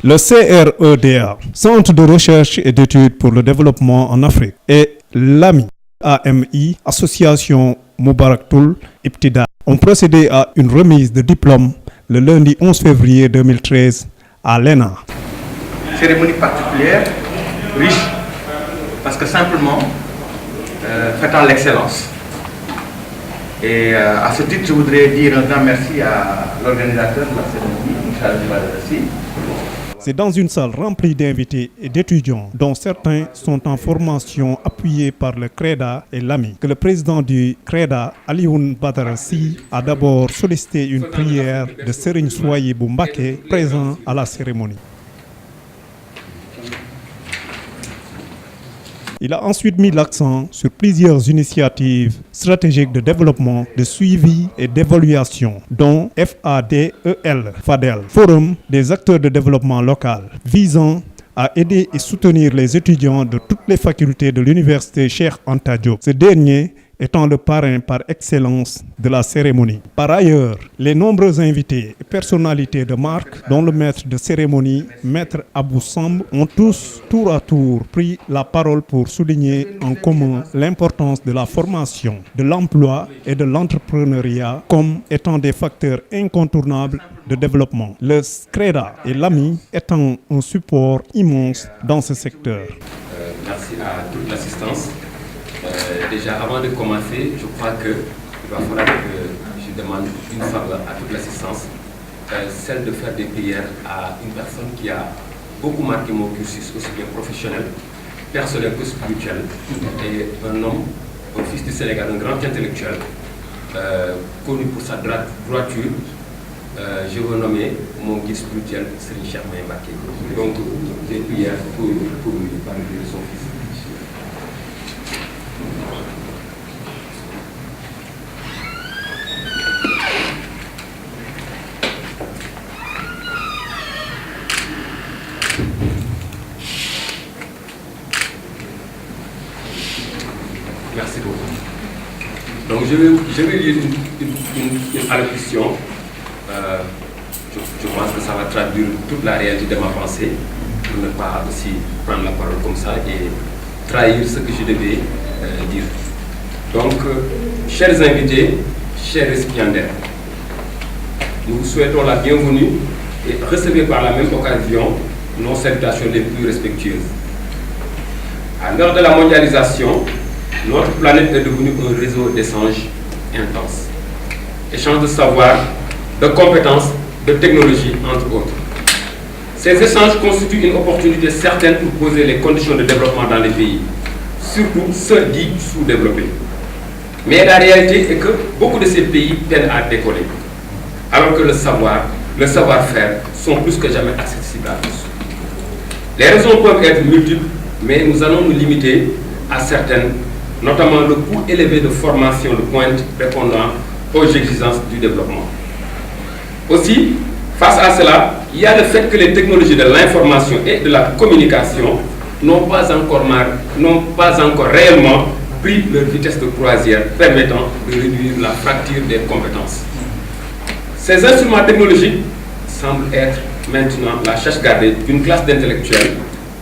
Le CREDA, Centre de recherche et d'études pour le développement en Afrique, et l'AMI, AMI, Association Moubaraktoul Ibtida, ont procédé à une remise de diplôme le lundi 11 février 2013 à l'ENA. Cérémonie particulière, riche, parce que simplement fêtant l'excellence. Et à ce titre, je voudrais dire un grand merci à l'organisateur de la cérémonie, Michel Badarassi. C'est dans une salle remplie d'invités et d'étudiants, dont certains sont en formation appuyée par le CREDA et l'AMI, que le président du CREDA, Alioune Badarassi, a d'abord sollicité une prière de Serigne Souhaïbou Mbacké, présent à la cérémonie. Il a ensuite mis l'accent sur plusieurs initiatives stratégiques de développement, de suivi et d'évaluation, dont FADEL, Forum des acteurs de développement local, visant à aider et soutenir les étudiants de toutes les facultés de l'université Cheikh Anta Diop. Ce dernier étant le parrain par excellence de la cérémonie. Par ailleurs, les nombreux invités et personnalités de marque, dont le maître de cérémonie, Maître Abou Samb, ont tous, tour à tour, pris la parole pour souligner en commun l'importance de la formation, de l'emploi et de l'entrepreneuriat comme étant des facteurs incontournables de développement. Le CREDA et l'AMI étant un support immense dans ce secteur. Merci à toute l'assistance. Déjà, avant de commencer, je crois qu'il va falloir que je demande une faveur à toute l'assistance, celle de faire des prières à une personne qui a beaucoup marqué mon cursus, aussi bien professionnel, personnel que spirituel, et un homme, un fils du Sénégal, un grand intellectuel, connu pour sa droiture. Je veux nommer mon guide spirituel, Serigne Cheikh Mbacké. Donc, des prières pour lui, par le biais de son fils. Merci beaucoup. Donc je vais lire une allocution. Je pense que ça va traduire toute la réalité de ma pensée, pour ne pas aussi prendre la parole comme ça et trahir ce que je devais dire. Donc, chers invités, chers récipiendaires, nous vous souhaitons la bienvenue et recevez par la même occasion nos salutations les plus respectueuses. À l'heure de la mondialisation, notre planète est devenue un réseau d'échanges intenses. Échanges de savoir, de compétences, de technologies, entre autres. Ces échanges constituent une opportunité certaine pour poser les conditions de développement dans les pays, surtout ceux dits sous-développés. Mais la réalité est que beaucoup de ces pays peinent à décoller, alors que le savoir-faire sont plus que jamais accessibles à tous. Les raisons peuvent être multiples, mais nous allons nous limiter à certaines, notamment le coût élevé de formation de pointe répondant aux exigences du développement. Aussi, face à cela, il y a le fait que les technologies de l'information et de la communication n'ont pas encore réellement pris leur vitesse de croisière permettant de réduire la fracture des compétences. Ces instruments technologiques semblent être maintenant la chasse gardée d'une classe d'intellectuels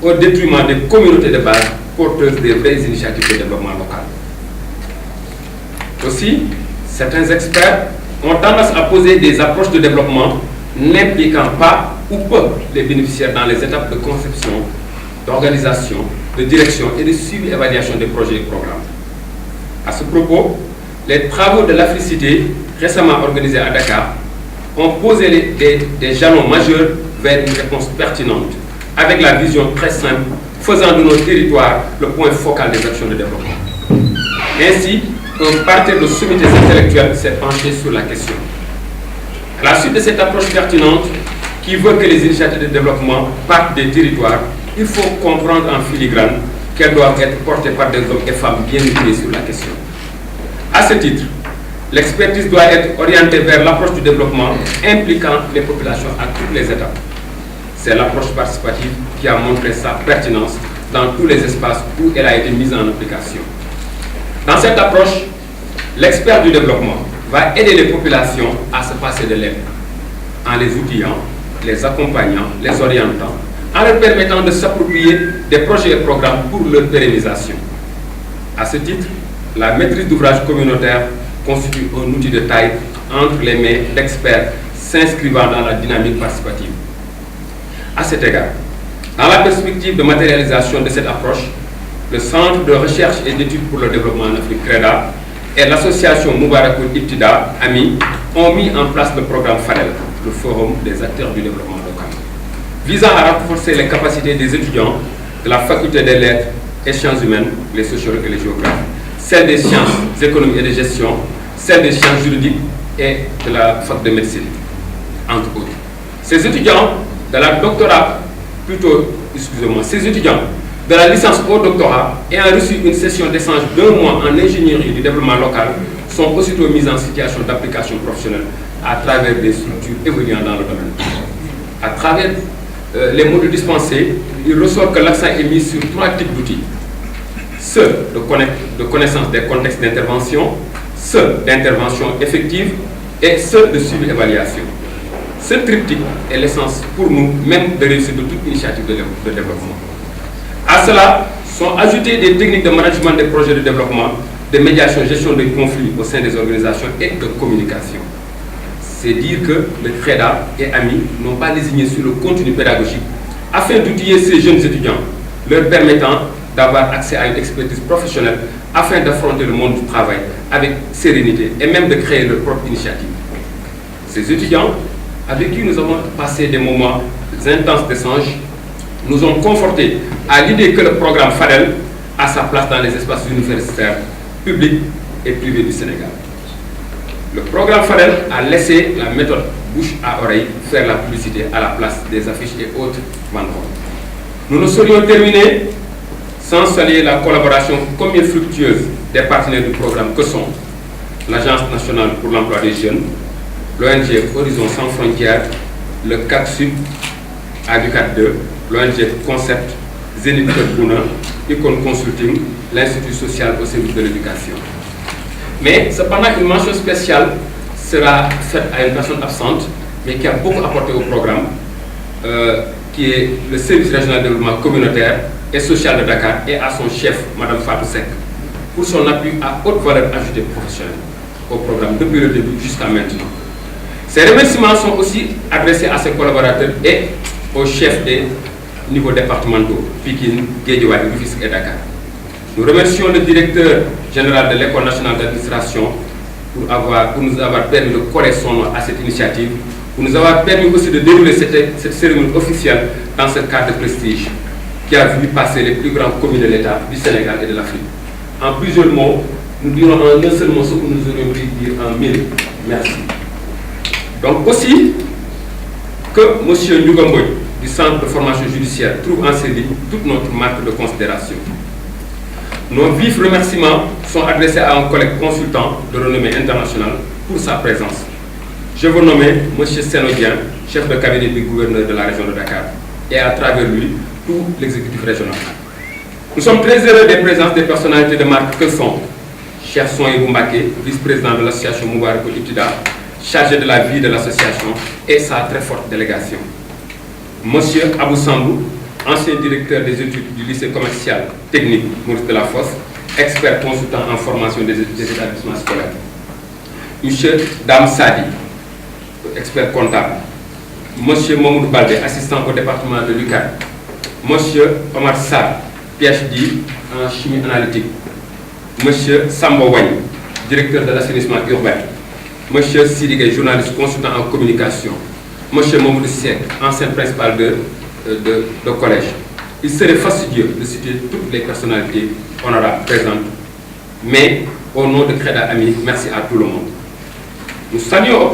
au détriment des communautés de base porteuses des vraies initiatives de développement local. Aussi, certains experts ont tendance à poser des approches de développement n'impliquant pas ou peu les bénéficiaires dans les étapes de conception, d'organisation, de direction et de suivi et évaluation des projets et programmes. À ce propos, les travaux de l'Africité, récemment organisés à Dakar, ont posé des jalons majeurs vers une réponse pertinente, avec la vision très simple, faisant de nos territoires le point focal des actions de développement. Ainsi, un parterre de sommités intellectuelles s'est penché sur la question. À la suite de cette approche pertinente, qui veut que les initiatives de développement partent des territoires, il faut comprendre en filigrane qu'elles doivent être portées par des hommes et femmes bien outillés sur la question. À ce titre, l'expertise doit être orientée vers l'approche du développement impliquant les populations à toutes les étapes. C'est l'approche participative qui a montré sa pertinence dans tous les espaces où elle a été mise en application. Dans cette approche, l'expert du développement va aider les populations à se passer de l'aide, en les outillant, les accompagnant, les orientant, en leur permettant de s'approprier des projets et programmes pour leur pérennisation. À ce titre, la maîtrise d'ouvrage communautaire constitue un outil de taille entre les mains d'experts s'inscrivant dans la dynamique participative. À cet égard, dans la perspective de matérialisation de cette approche, le Centre de recherche et d'études pour le développement en Afrique, CREDA, et l'association Moubarakoul Ibtida, AMI, ont mis en place le programme FADEL, le Forum des acteurs du développement local, visant à renforcer les capacités des étudiants de la faculté des lettres et sciences humaines, les sociologues et les géographes, celles des sciences économiques et de gestion, celles des sciences juridiques et de la fac de médecine, entre autres. Ces étudiants de la doctorat, ces étudiants de la licence au doctorat ayant reçu une session d'échange d'1 mois en ingénierie du développement local sont aussitôt mis en situation d'application professionnelle à travers des structures évoluant dans le domaine. À travers les modules dispensés, il ressort que l'accent est mis sur 3 types d'outils. Ceux de connaissance des contextes d'intervention, ceux d'intervention effective et ceux de suivi-évaluation. Ce triptyque est l'essence pour nous même de réussir de toute initiative de développement. À cela sont ajoutées des techniques de management des projets de développement, de médiation, gestion des conflits au sein des organisations et de communication. C'est dire que le CREDA et AMI n'ont pas désigné sur le contenu pédagogique afin d'outiller ces jeunes étudiants, leur permettant d'avoir accès à une expertise professionnelle afin d'affronter le monde du travail avec sérénité et même de créer leur propre initiative. Ces étudiants, avec qui nous avons passé des moments intenses d'échange, nous ont confortés à l'idée que le programme FADEL a sa place dans les espaces universitaires publics et privés du Sénégal. Le programme FADEL a laissé la méthode bouche à oreille faire la publicité à la place des affiches et autres banderoles. Nous ne saurions terminer sans saluer la collaboration combien fructueuse des partenaires du programme que sont l'Agence nationale pour l'emploi des jeunes, l'ONG Horizon sans frontières, le CACSUB, Aducat 2, l'ONG Concept, Zénith Bouna, Icon Consulting, l'Institut social au service de l'éducation. Mais cependant, une mention spéciale sera faite à une personne absente, mais qui a beaucoup apporté au programme, qui est le service régional de développement communautaire et social de Dakar, et à son chef, Mme Fatou Sek, pour son appui à haute valeur ajoutée professionnelle au programme depuis le début jusqu'à maintenant. Ces remerciements sont aussi adressés à ses collaborateurs et aux chefs des niveaux départementaux, Pikine, Guédiawaye, Rufisque et Dakar. Nous remercions le directeur général de l'École nationale d'administration pour nous avoir permis de coller son nom à cette initiative, pour nous avoir permis aussi de dérouler cette cérémonie officielle dans ce cadre de prestige qui a vu passer les plus grands commis de l'État du Sénégal et de l'Afrique. En plusieurs mots, nous dirons en un seul mot ce que nous aurions pu dire en 1000. Merci. Donc aussi que M. Ndougamboy du Centre de formation judiciaire trouve en ses lignes toute notre marque de considération. Nos vifs remerciements sont adressés à un collègue consultant de renommée internationale pour sa présence. Je veux nommer M. Sénodien, chef de cabinet du gouverneur de la région de Dakar, et à travers lui, tout l'exécutif régional. Nous sommes très heureux des présences des personnalités de marque que sont Cheikh Sohaibou Mbacké, vice-président de l'association Moubarakoul Ibtida, chargé de la vie de l'association et sa très forte délégation. Monsieur Abou Sambou, ancien directeur des études du lycée commercial technique Maurice Delafosse, expert consultant en formation des établissements scolaires. Monsieur Dame Sadi, expert comptable. Monsieur Mamoudou Baldé, assistant au département de l'UQAD. Monsieur Omar Sarr, PhD en chimie analytique. Monsieur Samba Wagne, directeur de l'assainissement urbain. Monsieur Sidigay, journaliste consultant en communication. Monsieur Mamoudou Sek, ancien principal de collège. Il serait fastidieux de citer toutes les personnalités honorables présentes, mais au nom de CREDA AMI, merci à tout le monde. Nous saluons au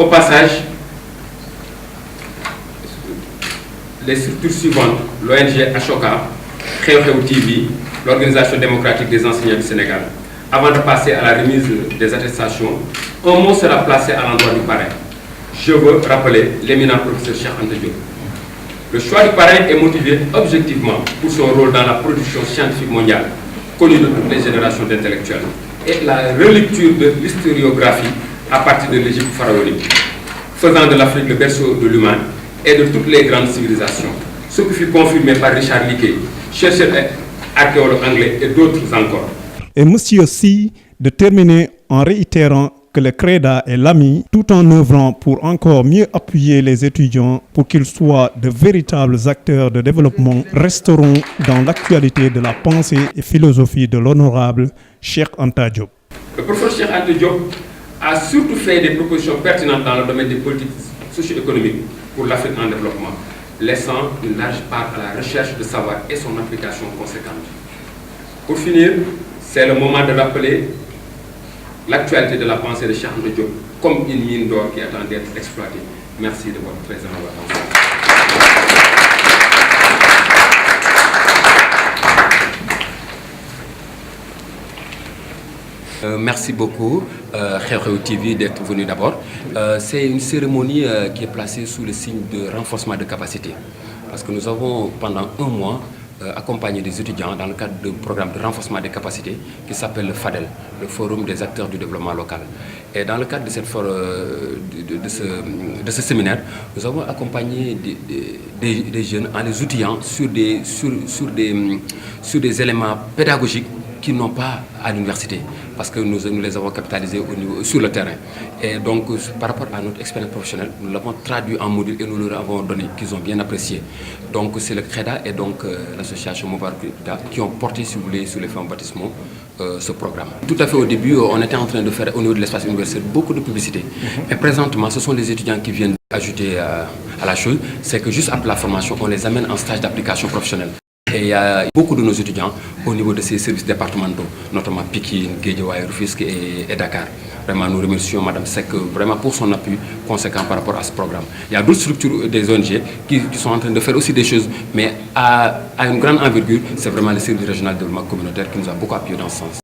passage les structures suivantes, l'ONG Ashoka, Xew Xew TV, l'Organisation démocratique des enseignants du Sénégal. Avant de passer à la remise des attestations, un mot sera placé à l'endroit du parrain. Je veux rappeler l'éminent professeur Cheikh Anta Diop. Le choix du parrain est motivé objectivement pour son rôle dans la production scientifique mondiale, connue de toutes les générations d'intellectuels, et la relecture de l'historiographie à partir de l'Égypte pharaonique, faisant de l'Afrique le berceau de l'humain et de toutes les grandes civilisations. Ce qui fut confirmé par Richard Leakey, chercheur et archéologue anglais, et d'autres encore. Et monsieur Sy de terminer en réitérant que le CREDA est l'ami, tout en œuvrant pour encore mieux appuyer les étudiants pour qu'ils soient de véritables acteurs de développement, resteront dans l'actualité de la pensée et philosophie de l'honorable Cheikh Anta Diop. Le professeur Cheikh Anta Diop a surtout fait des propositions pertinentes dans le domaine des politiques socio-économiques pour l'Afrique en développement, laissant une large part à la recherche de savoir et son application conséquente. Pour finir, c'est le moment de rappeler l'actualité de la pensée de Cheikh Anta Diop comme une mine d'or qui attend d'être exploitée. Merci de votre présence. Merci beaucoup, Xew-Xew TV, d'être venu d'abord. C'est une cérémonie qui est placée sous le signe de renforcement de capacité. Parce que nous avons, pendant un mois, accompagné des étudiants dans le cadre d'un programme de renforcement des capacités qui s'appelle le FADEL, le Forum des acteurs du développement local. Et dans le cadre de, ce séminaire, nous avons accompagné des jeunes en les outillant sur des éléments pédagogiques qui n'ont pas à l'université, parce que nous les avons capitalisés sur le terrain. Et donc, par rapport à notre expérience professionnelle, nous l'avons traduit en module et nous leur avons donné, qu'ils ont bien apprécié. Donc, c'est le CREDA et donc l'association Moubarak qui ont porté, si vous voulez, sur les fonds baptismaux, ce programme. Tout à fait au début, on était en train de faire au niveau de l'espace universitaire beaucoup de publicité. Mais présentement, ce sont les étudiants qui viennent ajouter à la chose, c'est que juste après la formation, on les amène en stage d'application professionnelle. Et il y a beaucoup de nos étudiants au niveau de ces services départementaux, notamment Pikine, Guédiawaye, Rufisque et Dakar. Vraiment, nous remercions Mme Seck vraiment pour son appui conséquent par rapport à ce programme. Il y a d'autres structures des ONG qui sont en train de faire aussi des choses, mais à une grande envergure, c'est vraiment le service régional de développement communautaire qui nous a beaucoup appuyé dans ce sens.